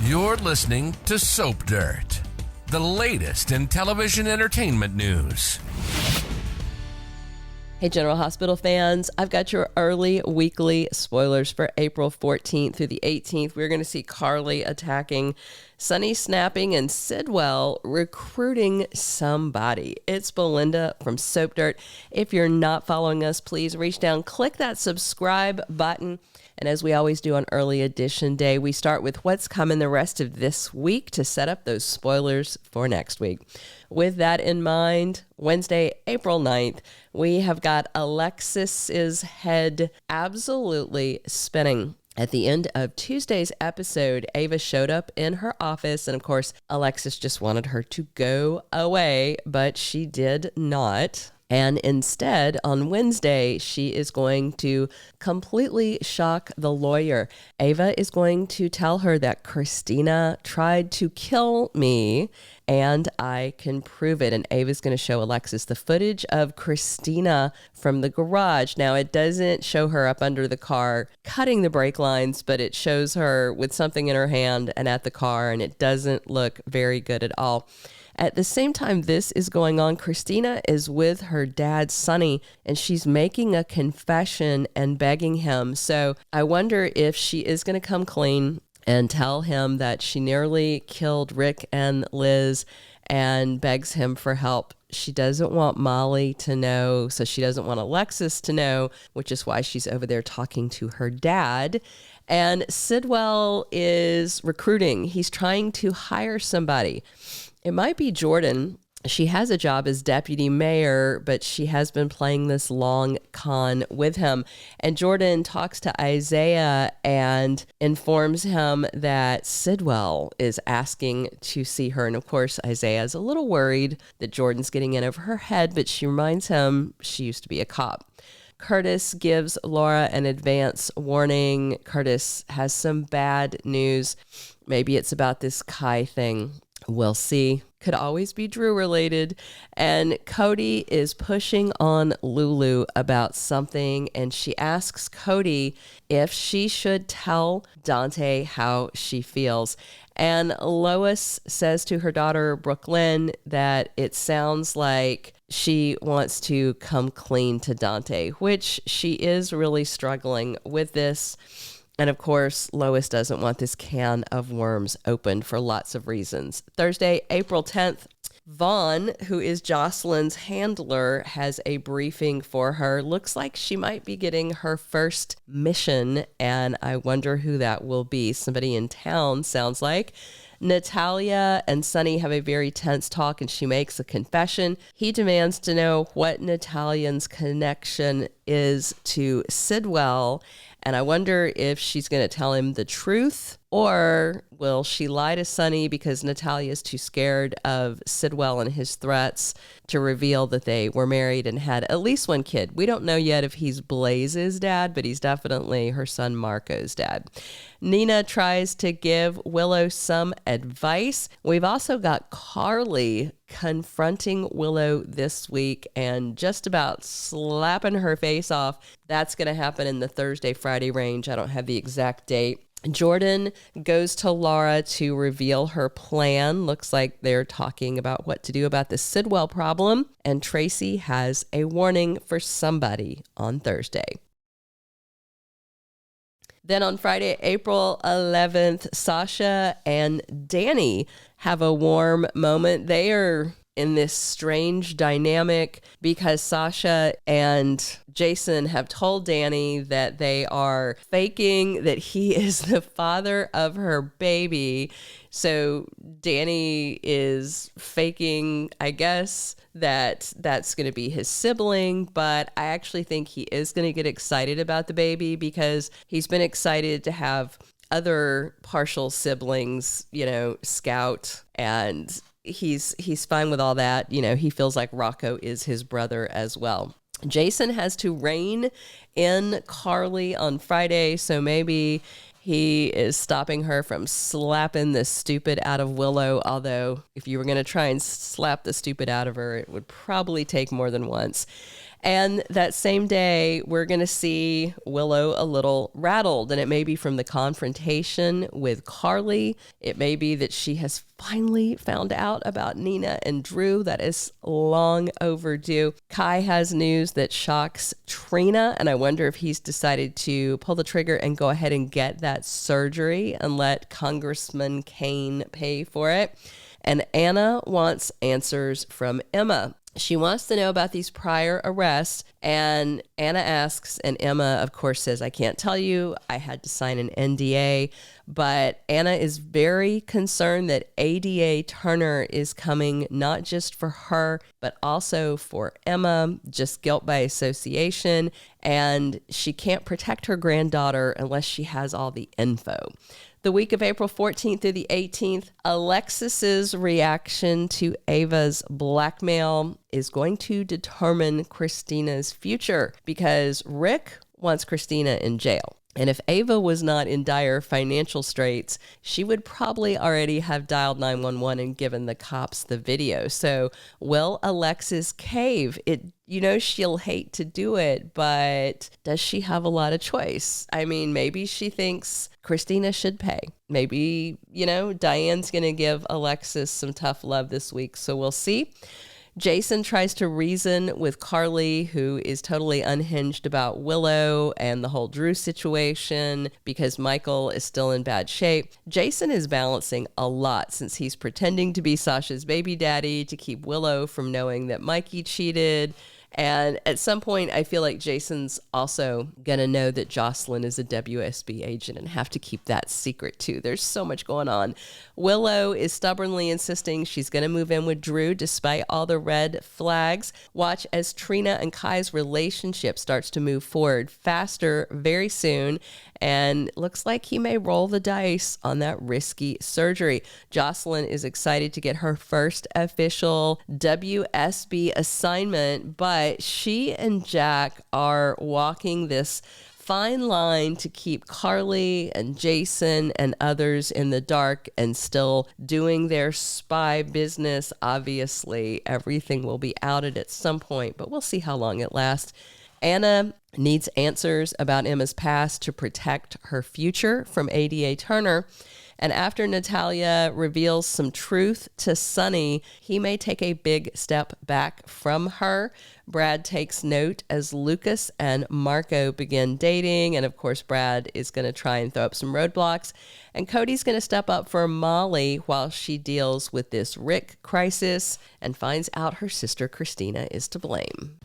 You're listening to Soap Dirt, the latest in television entertainment news. Hey, General Hospital fans, I've got your early weekly spoilers for April 14th through the 18th. We're going to see Carly attacking Sonny, snapping, and Sidwell recruiting somebody. It's Belinda from Soap Dirt. If you're not following us, please reach down, click that subscribe button. And as we always do on Early Edition Day, we start with what's coming the rest of this week to set up those spoilers for next week. With that in mind, Wednesday, April 9th, we have got Alexis's head absolutely spinning. At the end of Tuesday's episode, Ava showed up in her office, and of course, Alexis just wanted her to go away, but she did not. And instead, on Wednesday, she is going to completely shock the lawyer. Ava is going to tell her that Kristina tried to kill me, and I can prove it. And Ava's going to show Alexis the footage of Kristina from the garage. Now, it doesn't show her up under the car cutting the brake lines, but it shows her with something in her hand and at the car, and it doesn't look very good at all. At the same time this is going on, Kristina is with her dad, Sonny, and she's making a confession and begging him. So I wonder if she is going to come clean and tell him that she nearly killed Rick and Liz and begs him for help. She doesn't want Molly to know, so she doesn't want Alexis to know, which is why she's over there talking to her dad. And Sidwell is recruiting. He's trying to hire somebody. It might be Jordan. She has a job as deputy mayor, but she has been playing this long con with him. And Jordan talks to Isaiah and informs him that Sidwell is asking to see her. And of course, Isaiah is a little worried that Jordan's getting in over her head, but she reminds him she used to be a cop. Curtis gives Laura an advance warning. Curtis has some bad news. Maybe it's about this Kai thing. We'll see. Could always be Drew related. And Cody is pushing on Lulu about something, and she asks Cody if she should tell Dante how she feels. And Lois says to her daughter, Brooklyn, that it sounds like she wants to come clean to Dante, which she is really struggling with this. And of course, Lois doesn't want this can of worms opened for lots of reasons. Thursday, April 10th, Vaughn, who is Jocelyn's handler, has a briefing for her. Looks like she might be getting her first mission, and I wonder who that will be. Somebody in town, sounds like. Natalia and Sonny have a very tense talk, and she makes a confession. He demands to know what Natalia's connection is to Sidwell, and I wonder if she's going to tell him the truth, or will she lie to Sonny because Natalia is too scared of Sidwell and his threats to reveal that they were married and had at least one kid. We don't know yet if he's Blaze's dad, but he's definitely her son Marco's dad. Nina tries to give Willow some advice. We've also got Carly confronting Willow this week and just about slapping her face off. That's going to happen in the Thursday-Friday range. I don't have the exact date. Jordan goes to Laura to reveal her plan. Looks like they're talking about what to do about the Sidwell problem. And Tracy has a warning for somebody on Thursday. Then on Friday, April 11th, Sasha and Danny have a warm moment. They are in this strange dynamic because Sasha and Jason have told Danny that they are faking that he is the father of her baby. So Danny is faking, I guess, that's going to be his sibling, but I actually think he is going to get excited about the baby because he's been excited to have other partial siblings, Scout, and he's fine with all that. He feels like Rocco is his brother as well. Jason has to rein in Carly on Friday, so maybe he is stopping her from slapping the stupid out of Willow, although if you were going to try and slap the stupid out of her, it would probably take more than once. And that same day, we're going to see Willow a little rattled, and it may be from the confrontation with Carly. It may be that she has finally found out about Nina and Drew. That is long overdue. Kai has news that shocks Trina, and I wonder if he's decided to pull the trigger and go ahead and get that surgery and let Congressman Cain pay for it. And Anna wants answers from Emma. She wants to know about these prior arrests, and Anna asks, and Emma, of course, says, I can't tell you. I had to sign an NDA. But Anna is very concerned that ADA Turner is coming not just for her, but also for Emma, just guilt by association, and she can't protect her granddaughter unless she has all the info. The week of April 14th through the 18th, Alexis's reaction to Ava's blackmail is going to determine Kristina's future, because Rick wants Kristina in jail. And if Ava was not in dire financial straits, she would probably already have dialed 911 and given the cops the video. So will Alexis cave? She'll hate to do it, but does she have a lot of choice? I mean, maybe she thinks Kristina should pay. Maybe, Diane's going to give Alexis some tough love this week. So we'll see. Jason tries to reason with Carly, who is totally unhinged about Willow and the whole Drew situation because Michael is still in bad shape. Jason is balancing a lot since he's pretending to be Sasha's baby daddy to keep Willow from knowing that Mikey cheated. And at some point, I feel like Jason's also going to know that Jocelyn is a WSB agent and have to keep that secret too. There's so much going on. Willow is stubbornly insisting she's going to move in with Drew despite all the red flags. Watch as Trina and Kai's relationship starts to move forward faster very soon. And looks like he may roll the dice on that risky surgery. Jocelyn is excited to get her first official WSB assignment, but she and Jack are walking this fine line to keep Carly and Jason and others in the dark and still doing their spy business. Obviously, everything will be outed at some point, but we'll see how long it lasts. Anna needs answers about Emma's past to protect her future from ADA Turner. And after Natalia reveals some truth to Sonny, he may take a big step back from her. Brad takes note as Lucas and Marco begin dating. And of course, Brad is going to try and throw up some roadblocks. And Cody's going to step up for Molly while she deals with this Rick crisis and finds out her sister Kristina is to blame.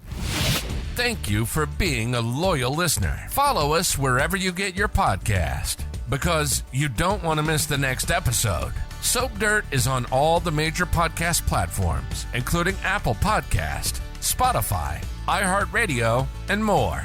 Thank you for being a loyal listener. Follow us wherever you get your podcast, because you don't want to miss the next episode. Soap Dirt is on all the major podcast platforms, including Apple Podcast, Spotify, iHeartRadio, and more.